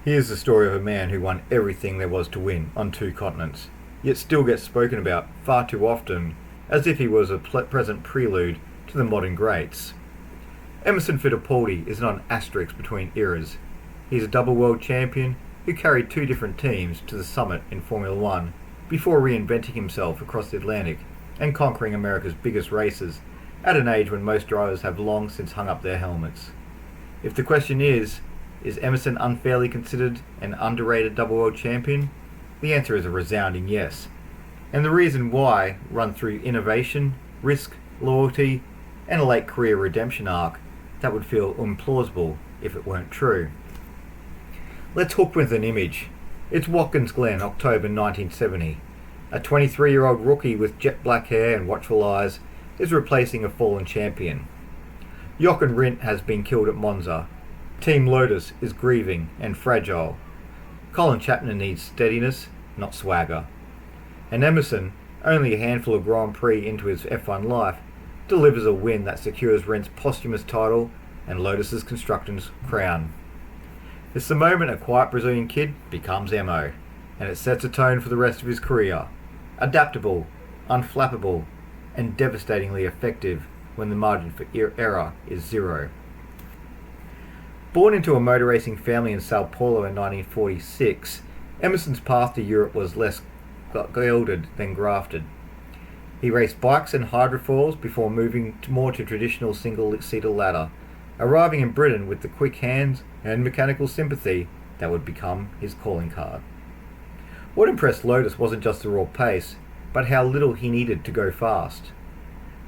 Here's the story of a man who won everything there was to win on two continents, yet still gets spoken about far too often as if he was a present prelude to the modern greats. Emerson Fittipaldi is not an asterisk between eras. He's a double world champion who carried two different teams to the summit in Formula One before reinventing himself across the Atlantic and conquering America's biggest races at an age when most drivers have long since hung up their helmets. If the question is Emerson unfairly considered an underrated double world champion? The answer is a resounding yes. And the reason why run through innovation, risk, loyalty, and a late career redemption arc that would feel implausible if it weren't true. Let's hook with an image. It's Watkins Glen, October 1970. A 23-year-old rookie with jet black hair and watchful eyes is replacing a fallen champion. Jochen Rindt has been killed at Monza. Team Lotus is grieving and fragile. Colin Chapman needs steadiness, not swagger. And Emerson, only a handful of Grand Prix into his F1 life, delivers a win that secures Rindt's posthumous title and Lotus's constructor's crown. It's the moment a quiet Brazilian kid becomes MO, and it sets a tone for the rest of his career. Adaptable, unflappable, and devastatingly effective when the margin for error is zero. Born into a motor racing family in Sao Paulo in 1946, Emerson's path to Europe was less gilded than grafted. He raced bikes and hydrofoils before moving more to traditional single-seater ladder, arriving in Britain with the quick hands and mechanical sympathy that would become his calling card. What impressed Lotus wasn't just the raw pace, but how little he needed to go fast.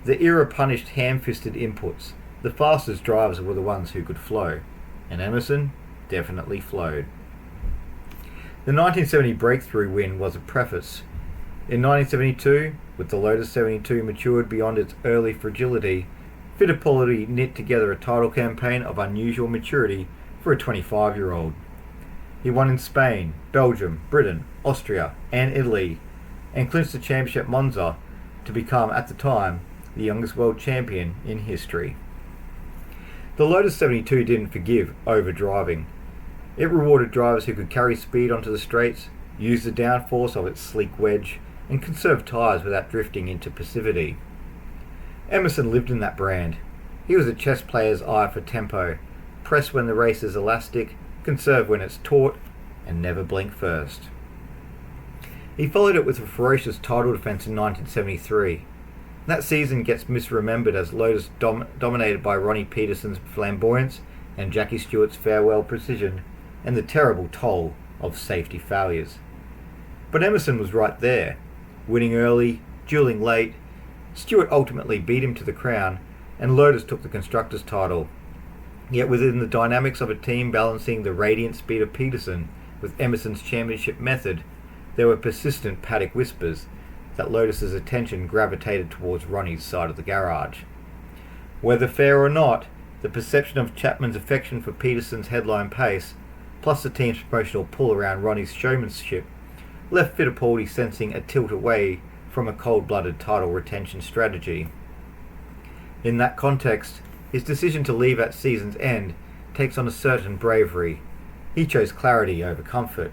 The era punished ham-fisted inputs. The fastest drivers were the ones who could flow, and Emerson definitely flowed. The 1970 breakthrough win was a preface. In 1972, with the Lotus 72 matured beyond its early fragility, Fittipaldi knit together a title campaign of unusual maturity for a 25-year-old. He won in Spain, Belgium, Britain, Austria, and Italy, and clinched the championship at Monza to become, at the time, the youngest world champion in history. The Lotus 72 didn't forgive over-driving. It rewarded drivers who could carry speed onto the straights, use the downforce of its sleek wedge, and conserve tyres without drifting into passivity. Emerson lived in that brand. He was a chess player's eye for tempo, press when the race is elastic, conserve when it's taut, and never blink first. He followed it with a ferocious title defence in 1973. That season gets misremembered as Lotus dominated by Ronnie Peterson's flamboyance and Jackie Stewart's farewell precision, and the terrible toll of safety failures. But Emerson was right there, winning early, duelling late. Stewart ultimately beat him to the crown, and Lotus took the constructor's title. Yet within the dynamics of a team balancing the radiant speed of Peterson with Emerson's championship method, there were persistent paddock whispers that Lotus's attention gravitated towards Ronnie's side of the garage. Whether fair or not, the perception of Chapman's affection for Peterson's headline pace, plus the team's promotional pull around Ronnie's showmanship, left Fittipaldi sensing a tilt away from a cold-blooded title retention strategy. In that context, his decision to leave at season's end takes on a certain bravery. He chose clarity over comfort.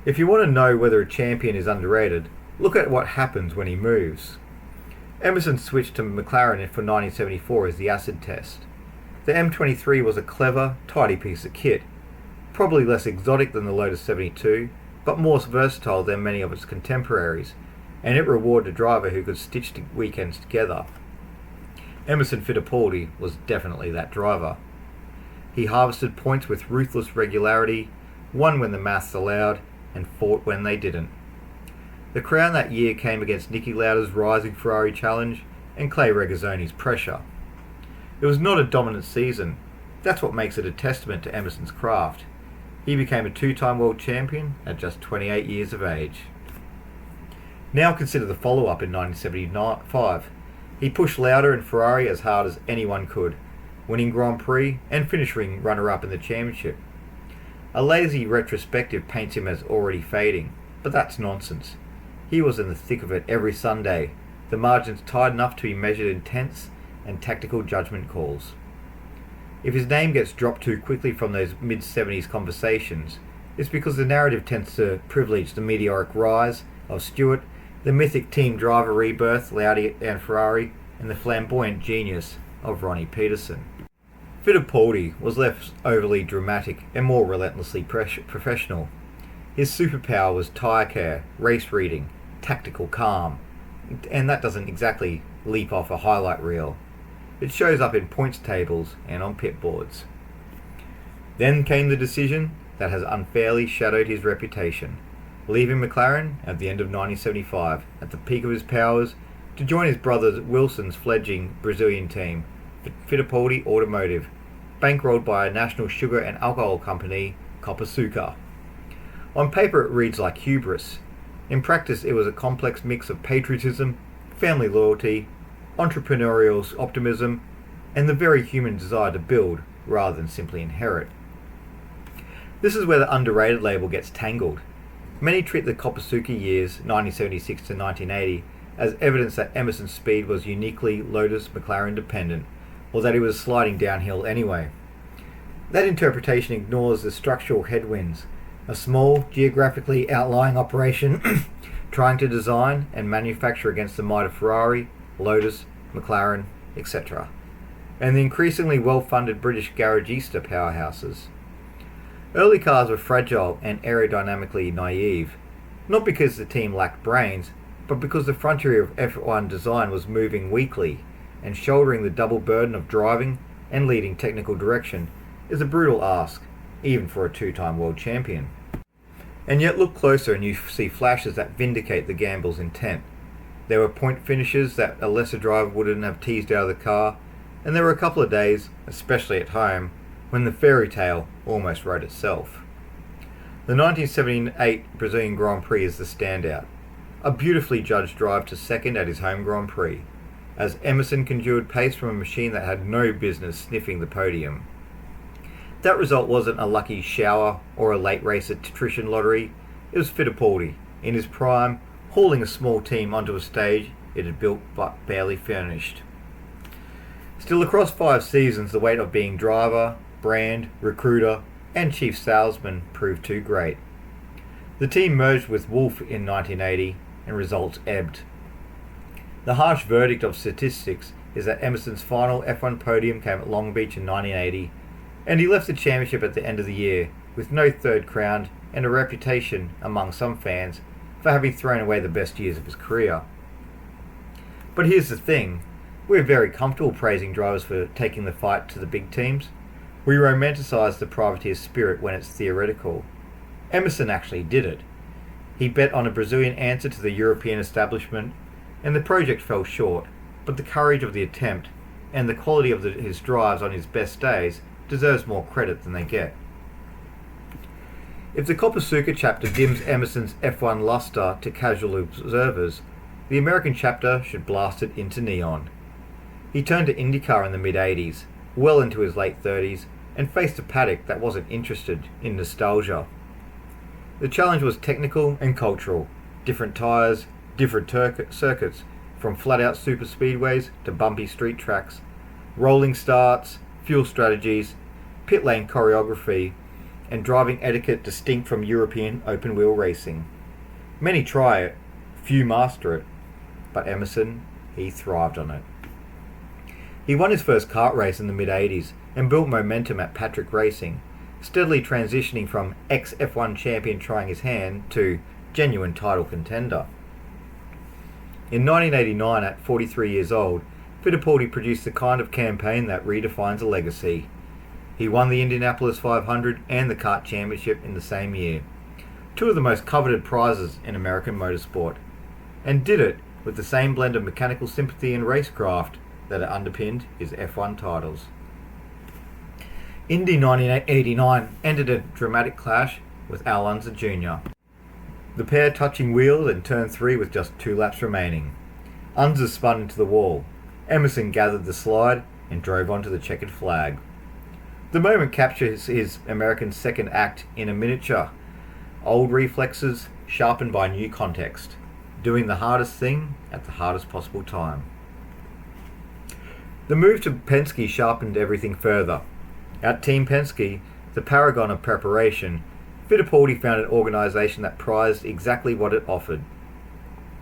If you want to know whether a champion is underrated, look at what happens when he moves. Emerson switched to McLaren for 1974 as the acid test. The M23 was a clever, tidy piece of kit, probably less exotic than the Lotus 72, but more versatile than many of its contemporaries, and it rewarded a driver who could stitch weekends together. Emerson Fittipaldi was definitely that driver. He harvested points with ruthless regularity, won when the maths allowed, and fought when they didn't. The crown that year came against Niki Lauda's rising Ferrari challenge and Clay Regazzoni's pressure. It was not a dominant season. That's what makes it a testament to Emerson's craft. He became a two-time world champion at just 28 years of age. Now consider the follow-up in 1975. He pushed Lauda and Ferrari as hard as anyone could, winning Grand Prix and finishing runner-up in the championship. A lazy retrospective paints him as already fading, but that's nonsense. He was in the thick of it every Sunday, the margins tight enough to be measured in tenths and tactical judgment calls. If his name gets dropped too quickly from those mid-70s conversations, it's because the narrative tends to privilege the meteoric rise of Stewart, the mythic team driver rebirth, Lauda and Ferrari, and the flamboyant genius of Ronnie Peterson. Fittipaldi was less overly dramatic and more relentlessly professional. His superpower was tyre care, race reading, tactical calm, and that doesn't exactly leap off a highlight reel. It shows up in points tables and on pit boards. Then came the decision that has unfairly shadowed his reputation, leaving McLaren at the end of 1975 at the peak of his powers to join his brother Wilson's fledgling Brazilian team, Fittipaldi Automotive, bankrolled by a national sugar and alcohol company, Copersucar. On paper it reads like hubris. In practice it was a complex mix of patriotism, family loyalty, entrepreneurial optimism, and the very human desire to build rather than simply inherit. This is where the underrated label gets tangled. Many treat the Copersucar years, 1976 to 1980, as evidence that Emerson's speed was uniquely Lotus McLaren dependent, or that he was sliding downhill anyway. That interpretation ignores the structural headwinds, a small, geographically outlying operation trying to design and manufacture against the might of Ferrari, Lotus, McLaren, etc., and the increasingly well-funded British garagista powerhouses. Early cars were fragile and aerodynamically naive, not because the team lacked brains, but because the frontier of F1 design was moving weakly, and shouldering the double burden of driving and leading technical direction is a brutal ask, even for a two-time world champion. And yet look closer and you see flashes that vindicate the gamble's intent. There were point finishes that a lesser driver wouldn't have teased out of the car, and there were a couple of days, especially at home, when the fairy tale almost wrote itself. The 1978 Brazilian Grand Prix is the standout. A beautifully judged drive to second at his home Grand Prix, as Emerson conjured pace from a machine that had no business sniffing the podium. That result wasn't a lucky shower or a late race attrition lottery. It was Fittipaldi, in his prime, hauling a small team onto a stage it had built but barely finished. Still, across 5 seasons, the weight of being driver, brand, recruiter, and chief salesman proved too great. The team merged with Wolff in 1980, and results ebbed. The harsh verdict of statistics is that Emerson's final F1 podium came at Long Beach in 1980, and he left the championship at the end of the year with no third crown and a reputation among some fans for having thrown away the best years of his career. But here's the thing, we're very comfortable praising drivers for taking the fight to the big teams. We romanticise the privateer spirit when it's theoretical. Emerson actually did it. He bet on a Brazilian answer to the European establishment, and the project fell short, but the courage of the attempt and the quality of his drives on his best days deserves more credit than they get. If the Copersucar chapter dims Emerson's F1 luster to casual observers, the American chapter should blast it into neon. He turned to IndyCar in the mid-80s, well into his late 30s, and faced a paddock that wasn't interested in nostalgia. The challenge was technical and cultural, different tyres, different circuits, from flat-out superspeedways to bumpy street tracks, rolling starts, fuel strategies, pit lane choreography, and driving etiquette distinct from European open-wheel racing. Many try it, few master it, but Emerson, he thrived on it. He won his first kart race in the mid-80s and built momentum at Patrick Racing, steadily transitioning from ex-F1 champion trying his hand to genuine title contender. In 1989, at 43 years old, Fittipaldi produced the kind of campaign that redefines a legacy. He won the Indianapolis 500 and the kart championship in the same year, 2 of the most coveted prizes in American motorsport, and did it with the same blend of mechanical sympathy and racecraft that had underpinned his F1 titles. Indy 1989 ended a dramatic clash with Al Unser Jr. The pair touching wheels in turn 3 with just 2 laps remaining. Unser spun into the wall. Emerson gathered the slide and drove onto the checkered flag. The moment captures his American second act in a miniature. Old reflexes sharpened by new context. Doing the hardest thing at the hardest possible time. The move to Penske sharpened everything further. At Team Penske, the paragon of preparation, Fittipaldi found an organisation that prized exactly what it offered: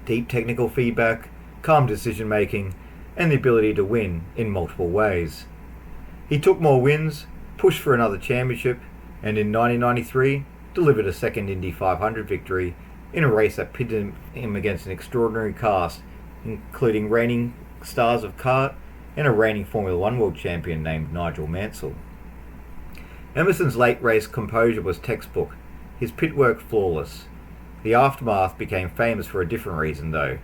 deep technical feedback, calm decision making, and the ability to win in multiple ways. He took more wins, pushed for another championship, and in 1993 delivered a second Indy 500 victory in a race that pitted him against an extraordinary cast, including reigning stars of kart and a reigning Formula One world champion named Nigel Mansell. Emerson's late race composure was textbook, his pit work flawless. The aftermath became famous for a different reason though.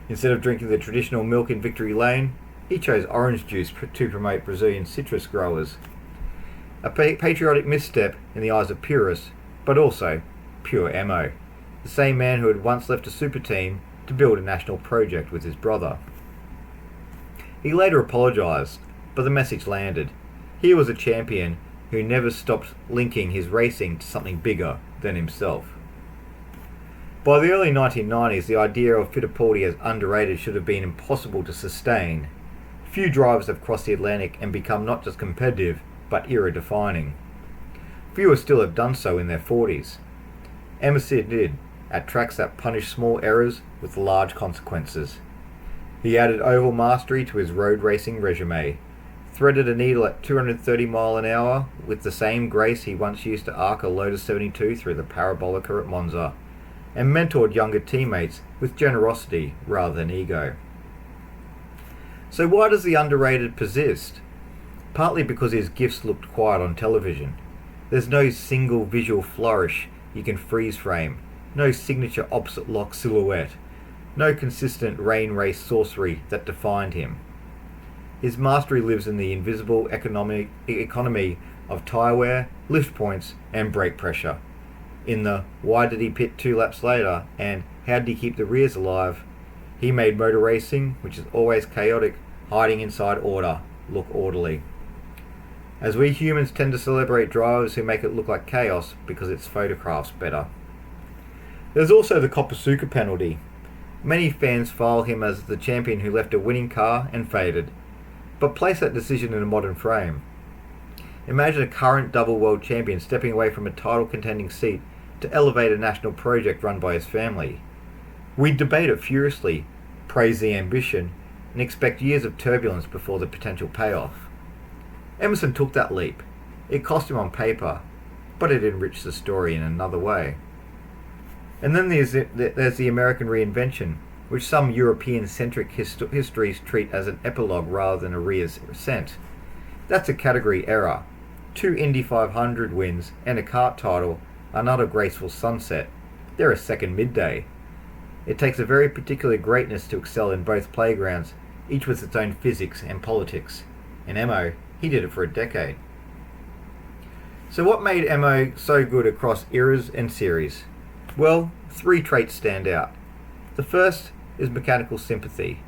Instead of drinking the traditional milk in Victory Lane, he chose orange juice to promote Brazilian citrus growers. A patriotic misstep in the eyes of purists, but also pure MO, the same man who had once left a super team to build a national project with his brother. He later apologised, but the message landed. He was a champion who never stopped linking his racing to something bigger than himself. By the early 1990s, the idea of Fittipaldi as underrated should have been impossible to sustain. Few drivers have crossed the Atlantic and become not just competitive, but era-defining. Fewer still have done so in their 40s. Emerson did, at tracks that punish small errors with large consequences. He added oval mastery to his road racing resume, threaded a needle at 230 mile an hour with the same grace he once used to arc a Lotus 72 through the Parabolica at Monza, and mentored younger teammates with generosity rather than ego. So why does the underrated persist? Partly because his gifts looked quiet on television. There's no single visual flourish you can freeze frame, no signature opposite lock silhouette, no consistent rain race sorcery that defined him. His mastery lives in the invisible economy of tyre wear, lift points, and brake pressure. In the why did he pit 2 laps later and how did he keep the rears alive, he made motor racing, which is always chaotic, hiding inside order, look orderly. As we humans tend to celebrate drivers who make it look like chaos because it's photographs better. There's also the Copersucar penalty. Many fans file him as the champion who left a winning car and faded. But place that decision in a modern frame. Imagine a current double world champion stepping away from a title contending seat to elevate a national project run by his family. We'd debate it furiously, praise the ambition, and expect years of turbulence before the potential payoff. Emerson took that leap. It cost him on paper, but it enriched the story in another way. And then there's the American reinvention, which some European-centric histories treat as an epilogue rather than a reascent. That's a category error. 2 Indy 500 wins and a kart title are not a graceful sunset. They're a second midday. It takes a very particular greatness to excel in both playgrounds, each with its own physics and politics. In MO, he did it for a decade. So what made MO so good across eras and series? Well, 3 traits stand out. The first is mechanical sympathy.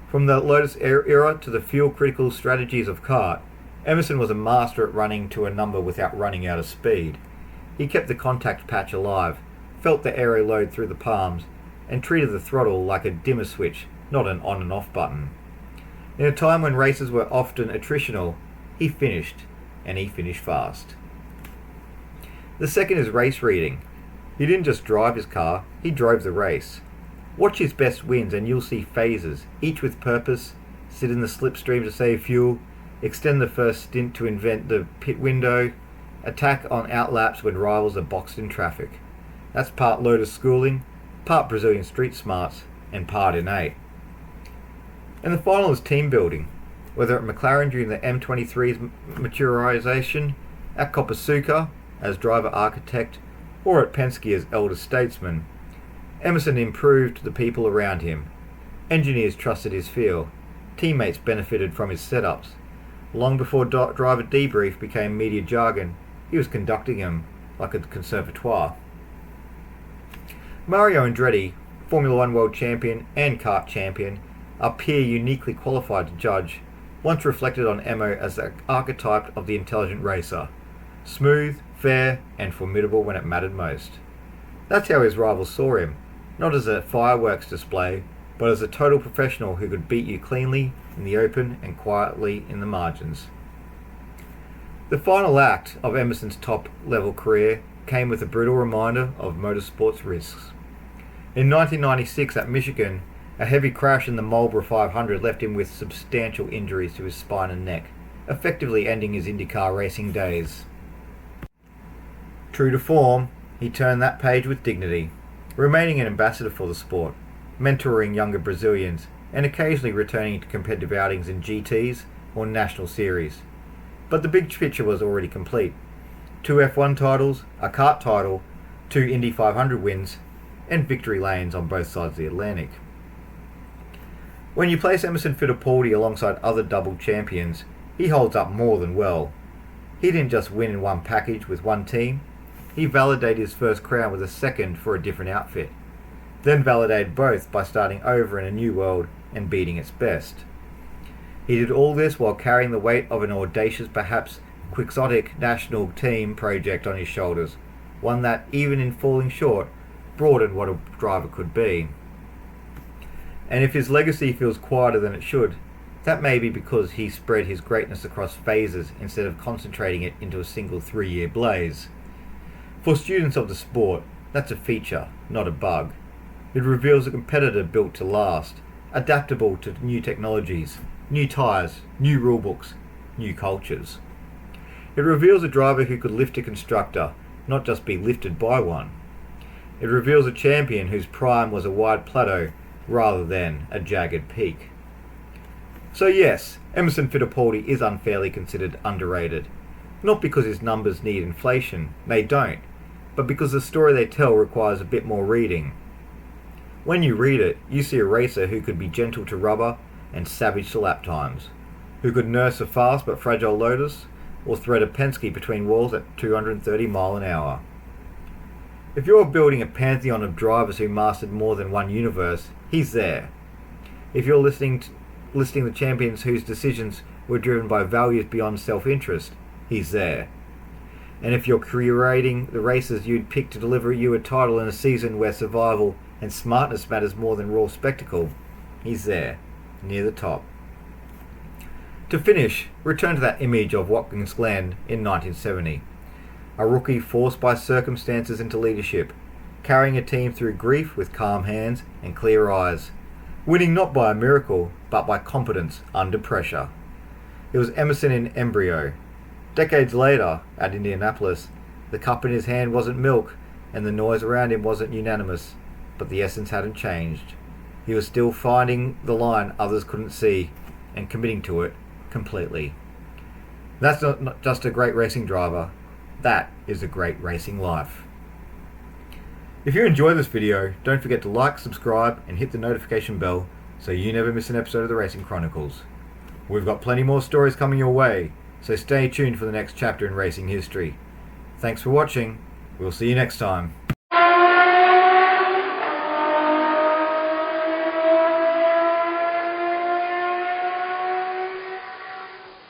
From the Lotus era to the fuel-critical strategies of kart, Emerson was a master at running to a number without running out of speed. He kept the contact patch alive, felt the aero load through the palms, and treated the throttle like a dimmer switch, not an on and off button. In a time when races were often attritional, he finished, and he finished fast. The second is race reading. He didn't just drive his car, he drove the race. Watch his best wins and you'll see phases, each with purpose: sit in the slipstream to save fuel, extend the first stint to invent the pit window, attack on outlaps when rivals are boxed in traffic. That's part Lotus schooling, part Brazilian street smarts, and part innate. And the final is team building. Whether at McLaren during the M23's maturization, at Copersucar as driver architect, or at Penske as elder statesman, Emerson improved the people around him. Engineers trusted his feel. Teammates benefited from his setups. Long before driver debrief became media jargon, he was conducting them like a conservatoire. Mario Andretti, Formula One world champion and kart champion, a peer uniquely qualified to judge, once reflected on Emo as the archetype of the intelligent racer. Smooth, fair, and formidable when it mattered most. That's how his rivals saw him, not as a fireworks display, but as a total professional who could beat you cleanly in the open and quietly in the margins. The final act of Emerson's top-level career came with a brutal reminder of motorsport's risks. In 1996 at Michigan, a heavy crash in the Marlboro 500 left him with substantial injuries to his spine and neck, effectively ending his IndyCar racing days. True to form, he turned that page with dignity, remaining an ambassador for the sport, mentoring younger Brazilians, and occasionally returning to competitive outings in GTs or National Series. But the big picture was already complete. 2 F1 titles, a kart title, 2 Indy 500 wins, and victory lanes on both sides of the Atlantic. When you place Emerson Fittipaldi alongside other double champions, he holds up more than well. He didn't just win in one package with one team, he validated his first crown with a second for a different outfit, then validated both by starting over in a new world and beating its best. He did all this while carrying the weight of an audacious, perhaps quixotic national team project on his shoulders, one that, even in falling short, broadened what a driver could be. And if his legacy feels quieter than it should, that may be because he spread his greatness across phases instead of concentrating it into a single 3-year blaze. For students of the sport, that's a feature, not a bug. It reveals a competitor built to last, adaptable to new technologies, new tyres, new rulebooks, new cultures. It reveals a driver who could lift a constructor, not just be lifted by one. It reveals a champion whose prime was a wide plateau rather than a jagged peak. So yes, Emerson Fittipaldi is unfairly considered underrated. Not because his numbers need inflation, they don't, but because the story they tell requires a bit more reading. When you read it, you see a racer who could be gentle to rubber and savage to lap times, who could nurse a fast but fragile Lotus, or thread a Penske between walls at 230 mile an hour. If you're building a pantheon of drivers who mastered more than one universe, he's there. If you're listing the champions whose decisions were driven by values beyond self-interest, he's there. And if you're curating the races you'd pick to deliver you a title in a season where survival and smartness matters more than raw spectacle, he's there, near the top. To finish, return to that image of Watkins Glen in 1970. A rookie forced by circumstances into leadership, carrying a team through grief with calm hands and clear eyes, winning not by a miracle, but by competence under pressure. It was Emerson in embryo. Decades later, at Indianapolis, the cup in his hand wasn't milk, and the noise around him wasn't unanimous, but the essence hadn't changed. He was still finding the line others couldn't see, and committing to it completely. That's not just a great racing driver, that is a great racing life. If you enjoyed this video, don't forget to like, subscribe, and hit the notification bell so you never miss an episode of the Racing Chronicles. We've got plenty more stories coming your way, so stay tuned for the next chapter in racing history. Thanks for watching. We'll see you next time.